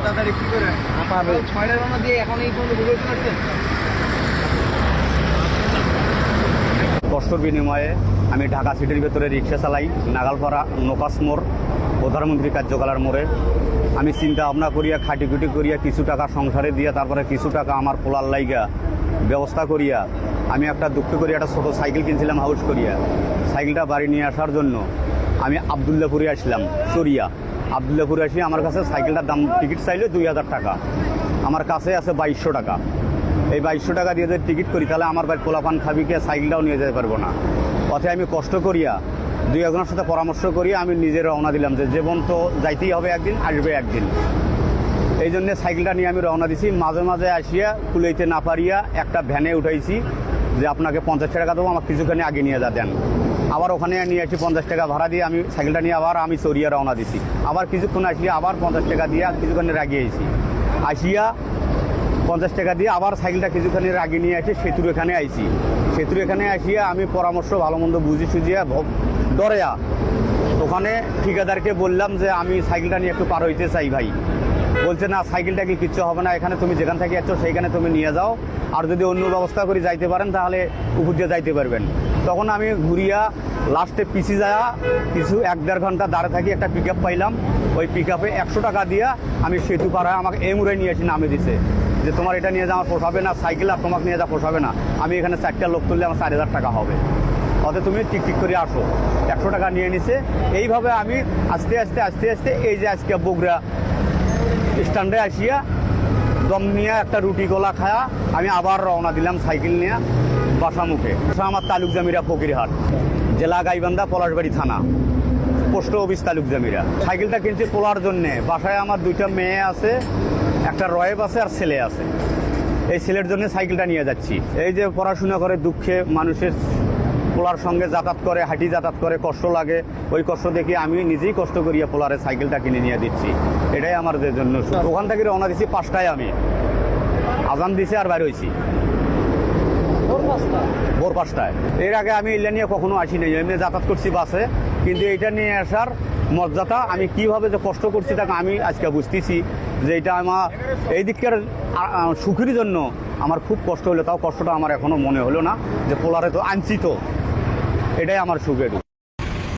তাড়াতাড়ি কি করে পাবে 6টার রওনা দিয়ে এখন এই পর্যন্ত ঘুরে চলে কষ্টর বিনিময়ে আমি ঢাকা সিটির ভেতরে রিক্সা চালাই, নাগালপাড়া নোকাস মোড়, প্রধানমন্ত্রী কার্যালয়ের মোড়ে। আমি চিন্তা ভাবনা করিয়া খাটিকুটি করিয়া কিছু টাকা সংসারে দিয়া তারপরে কিছু টাকা আমার পোলার লাইগা ব্যবস্থা করিয়া আমি একটা দুঃখ করিয়া একটা ছোটো সাইকেল কিনছিলাম হাউস করিয়া। সাইকেলটা বাড়ি নিয়ে আসার জন্য আমি আবদুল্লাপুরে আসলাম চরিয়া। আবদুল্লাপুরে আসি আমার কাছে সাইকেলটার দাম টিকিট চাইলে 2000 টাকা, আমার কাছে আছে 2200 টাকা। এই 2200 টাকা দিয়ে যদি টিকিট করি তাহলে আমার বাড়ির পোলাপান খাবিকে সাইকেলটাও নিয়ে যেতে পারবো না। পথে আমি কষ্ট করিয়া 2-একজনের সাথে পরামর্শ করিয়া আমি নিজে রওনা দিলাম যে জীবন তো যাইতেই হবে একদিন, আসবে একদিন। এই জন্যে সাইকেলটা নিয়ে আমি রওনা দিছি। মাঝে মাঝে আসিয়া কুলাইতে না পারিয়া একটা ভ্যানে উঠাইছি যে আপনাকে 50 টাকা দেবো, আমার কিছুখানি আগে নিয়ে যা দেন। আবার ওখানে নিয়ে আসি 50 টাকা ভাড়া দিয়ে আমি সাইকেলটা নিয়ে আবার আমি চরিয়া রওনা দিছি। আবার কিছুক্ষণ আসিয়া আবার 50 টাকা দিয়ে কিছুখানি রাগিয়েছি। আসিয়া 50 টাকা দিয়ে আবার সাইকেলটা কিছুখানি রাগিয়ে নিয়ে আসি সেতুর এখানে আইছি। সেতুর এখানে আসিয়া আমি পরামর্শ ভালো মন্দ বুঝি সুঝিয়া ডরেয়া ওখানে ঠিকাদারকে বললাম যে আমি সাইকেলটা নিয়ে একটু পার হইতে চাই ভাই। বলছে না সাইকেলটা কি কিচ্ছু হবে না, এখানে তুমি যেখান থেকে যাচ্ছ সেইখানে তুমি নিয়ে যাও, আর যদি অন্য ব্যবস্থা করে যাইতে পারেন তাহলে উপর দিয়ে যাইতে পারবেন। তখন আমি ঘুরিয়া লাস্টে পিছি যাওয়া কিছু 1-1.5 ঘন্টা দাঁড়ে থাকি, একটা পিক পাইলাম। ওই পিক 100 টাকা দিয়া আমি সেতু পার হয়ে আমাকে এই মুড়ে নিয়ে এসে নামে দিছে যে তোমার এটা নিয়ে যাওয়া পোষাবে না, সাইকেল আর তোমাকে নিয়ে যাওয়া পোষাবে না। আমি এখানে 4টা লোক তুললে আমার 4000 টাকা হবে, অতএব তুমি টিকটিক করে আসো। 100 টাকা নিয়ে নিছে। এইভাবে আমি আস্তে আস্তে আস্তে আস্তে এই যে আজকে বগুড়া স্ট্যান্ডে আসিয়া দম নিয়ে একটা রুটি গোলা খায়া আমি আবার রওনা দিলাম সাইকেল নিয়ে বাসামুখে। আমার তালুক জামিরা ফকিরহাট, জেলা গাইবান্ধা, পলাশবাড়ি থানা, পোস্ট অফিস তালুক জামিরা। সাইকেলটা কিনছি পোলার জন্যে। বাসায় আমার 2টা মেয়ে আছে, একটা রয়েব আছে আর ছেলে আছে। এই ছেলের জন্য সাইকেলটা নিয়ে যাচ্ছি। এই যে পড়াশোনা করে দুঃখে মানুষের পোলার সঙ্গে যাতায়াত করে, হাঁটি যাতায়াত করে, কষ্ট লাগে। ওই কষ্ট দেখে আমি নিজেই কষ্ট করিয়া পোলারে সাইকেলটা কিনে নিয়ে দিচ্ছি। এটাই আমার জন্য। ওখান থেকে রওনা দিচ্ছি 5টায়, আমি আজান দিছি আর বাইর হয়েছি ভোর 5টায়। এর আগে আমি এটা নিয়ে কখনো আসি নাই, এমনি যাতায়াত করছি বাসে। কিন্তু এটা নিয়ে আসার মর্যাদা আমি কিভাবে যে কষ্ট করছি তাকে আমি আজকে বুঝতেছি যে এটা আমার এই দিককার সুখের জন্য আমার খুব কষ্ট হলো। তাও কষ্টটা আমার এখনো মনে হলো না যে পোলারে তো আনছি, তো এটাই আমার সুখের।